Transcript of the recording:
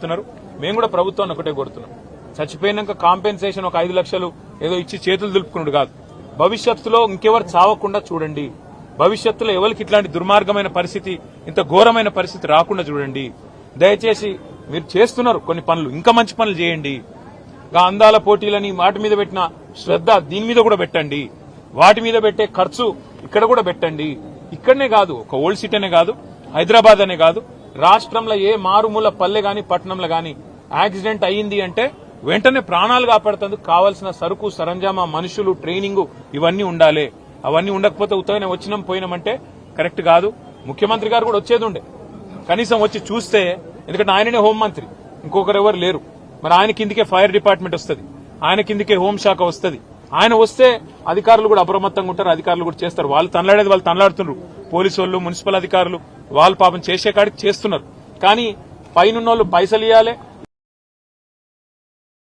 చెప్తున్నారు. మేము కూడా ప్రభుత్వాన్ని ఒకటే కోరుతున్నాం, చచ్చిపోయినాక కాంపెన్సేషన్ ఒక 5 లక్షలు ఏదో ఇచ్చి చేతులు దులుపుకున్నాడు కాదు, భవిష్యత్తులో ఇంకెవరు చావకుండా చూడండి, భవిష్యత్తులో ఎవరికి ఇట్లాంటి దుర్మార్గమైన పరిస్థితి, ఇంత ఘోరమైన పరిస్థితి రాకుండా చూడండి. దయచేసి మీరు చేస్తున్నారు కొన్ని పనులు, ఇంకా మంచి పనులు చేయండి. అందాల పోటీలని వాటి మీద పెట్టిన శ్రద్ధ దీని మీద కూడా పెట్టండి, వాటి మీద పెట్టే ఖర్చు ఇక్కడ కూడా పెట్టండి. ఇక్కడనే కాదు, ఒక ఓల్డ్ సిటీ అనే కాదు, హైదరాబాద్ అనే కాదు, రాష్ట్రంలో ఏ మారుమూల పల్లె గాని పట్టణంలో గాని యాక్సిడెంట్ అయ్యింది అంటే వెంటనే ప్రాణాలు కాపాడుతందుకు కావాల్సిన సరుకు సరంజామా, మనుషులు, ట్రైనింగ్ ఇవన్నీ ఉండాలి. అవన్నీ ఉండకపోతే ఉత్తగానే వచ్చినాం పోయినామంటే కరెక్ట్ కాదు. ముఖ్యమంత్రి గారు కూడా వచ్చేది ఉండే, కనీసం వచ్చి చూస్తే, ఎందుకంటే ఆయననే హోంమంత్రి, ఇంకొకరు ఎవరు లేరు. మరి ఆయన కిందికే ఫైర్ డిపార్ట్మెంట్ వస్తుంది, ఆయన కిందికే హోంశాఖ వస్తుంది. ఆయన వస్తే అధికారులు కూడా అప్రమత్తంగా ఉంటారు, అధికారులు కూడా చేస్తారు. వాళ్ళు తనలాడేది వాళ్ళు తనలాడుతున్నారు, పోలీసు వాళ్ళు, మున్సిపల్ అధికారులు వాళ్ళు పాపం చేసే కాడికి చేస్తున్నారు. కానీ పైన పైసలు ఇవ్వాలి,